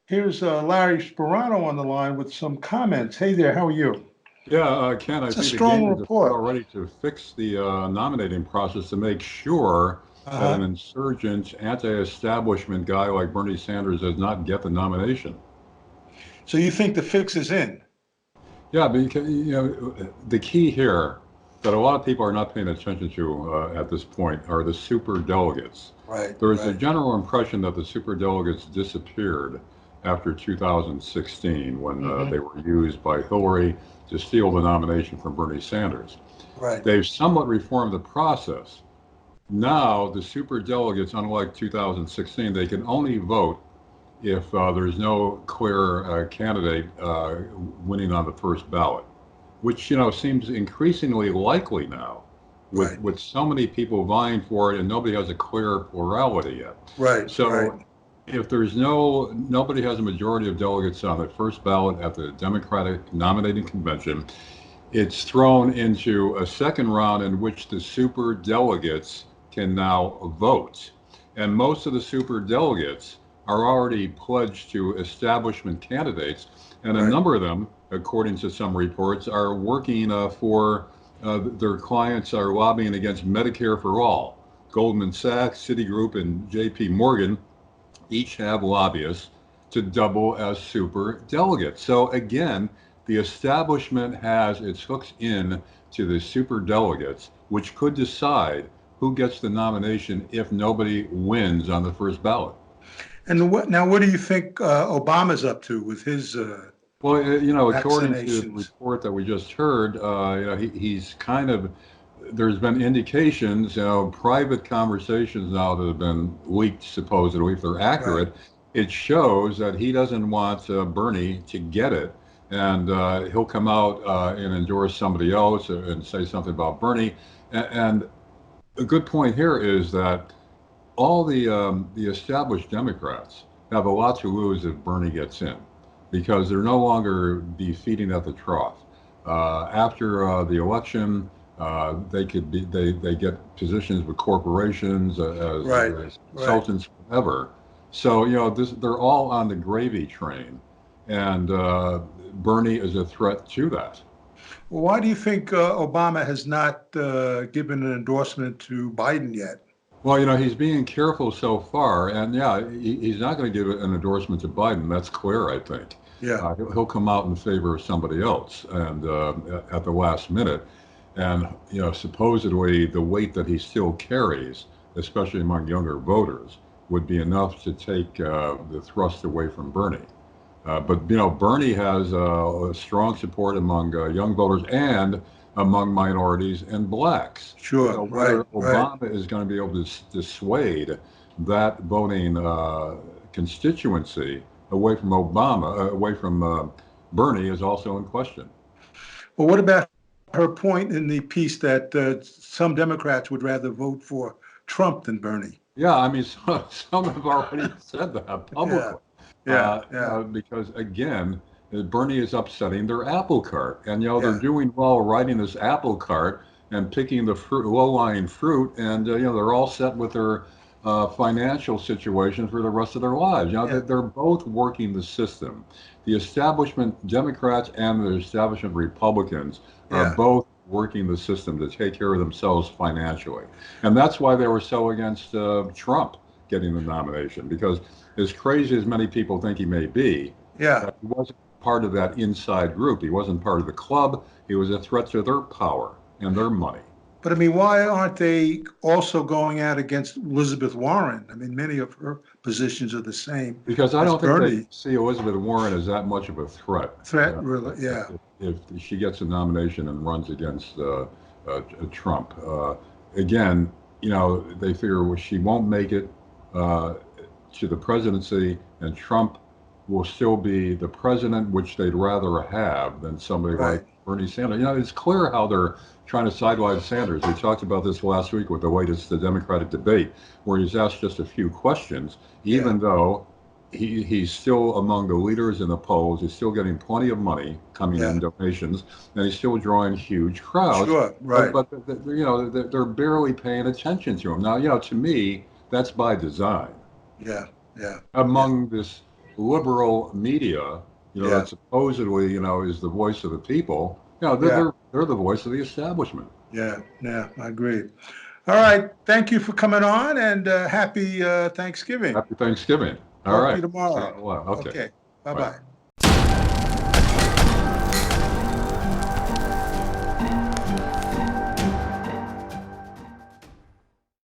Here's Larry Sparano on the line with some comments. Hey there, how are you? Yeah, Ken, I It's a think the strong game is afoot report. already to fix the nominating process to make sure that an Uh-huh. insurgent, anti-establishment guy like Bernie Sanders does not get the nomination. So you think the fix is in? Yeah, because the key here that a lot of people are not paying attention to at this point are the super delegates. Right, There is a right. general impression that the super delegates disappeared after 2016 when Hmm. they were used by Hillary to steal the nomination from Bernie Sanders. Right, They've somewhat reformed the process. Now, the super delegates, unlike 2016, they can only vote if there's no clear candidate winning on the first ballot, which seems increasingly likely now, right, with so many people vying for it and nobody has a clear plurality yet. right, right, So, if there's nobody has a majority of delegates on the first ballot at the Democratic nominating convention, it's thrown into a second round in which the super delegates can now vote. And most of the super delegates are already pledged to establishment candidates, and a right. number of them, according to some reports, are working for their clients are lobbying against Medicare for all. Goldman Sachs, Citigroup, and JP Morgan each have lobbyists to double as super delegates. So again, the establishment has its hooks in to the super delegates, which could decide who gets the nomination if nobody wins on the first ballot. And what do you think Obama's up to with his Well, according to the vaccinations? report that we just heard, he's kind of, there's been indications, private conversations now that have been leaked, supposedly, if they're Right. accurate. It shows that he doesn't want Bernie to get it. And he'll come out and endorse somebody else and say something about Bernie. And a good point here is that all the established Democrats have a lot to lose if Bernie gets in, because they're no longer be feeding at the trough. After the election, they could be they get positions with corporations Right, as right. consultants, whatever. So they're all on the gravy train, and Bernie is a threat to that. Well, why do you think Obama has not given an endorsement to Biden yet? Well, he's being careful so far, and yeah, he's not going to give an endorsement to Biden. That's clear, I think. Yeah, He'll come out in favor of somebody else, and at the last minute, and supposedly the weight that he still carries, especially among younger voters, would be enough to take the thrust away from Bernie. But Bernie has strong support among young voters and among minorities and blacks. sure. Right, Whether right. Obama is going to be able to dissuade that voting constituency away from Bernie, is also in question. Well, what about her point in the piece that some Democrats would rather vote for Trump than Bernie? Yeah, I mean, some have already said that Yeah, publicly. yeah, yeah, Because again, Bernie is upsetting their apple cart, and they're yeah, doing well riding this apple cart and picking the fruit, low-lying fruit, and they're all set with their financial situation for the rest of their lives. yeah, They're both working the system. The establishment Democrats and the establishment Republicans are yeah. both working the system to take care of themselves financially, and that's why they were so against Trump getting the nomination, because as crazy as many people think he may be, Yeah. he wasn't part of that inside group. He wasn't part of the club. He was a threat to their power and their money. But I mean, why aren't they also going out against Elizabeth Warren? I mean, many of her positions are the same Because I as don't think they Bernie. see Elizabeth Warren as that much of a threat. Threat, Uh, really? Yeah, if she gets a nomination and runs against Trump, again, they figure, well, she won't make it uh, to the presidency, and Trump will still be the president, which they'd rather have than somebody like right. Bernie Sanders. It's clear how they're trying to sidelight Sanders. We talked about this last week with the latest Democratic debate, where he's asked just a few questions, Yeah, even though he's still among the leaders in the polls. He's still getting plenty of money coming yeah. in donations, and he's still drawing huge crowds. Sure, But right. they're barely paying attention to him now. To me, that's by design Yeah, yeah, yeah. among this liberal media, Yeah. that supposedly, is the voice of the people, they're the voice of the establishment. Yeah, I agree. All right, thank you for coming on, and happy Thanksgiving. Happy Thanksgiving. All Talk to right. you See you in tomorrow. a while. Okay. Okay, Bye. bye-bye.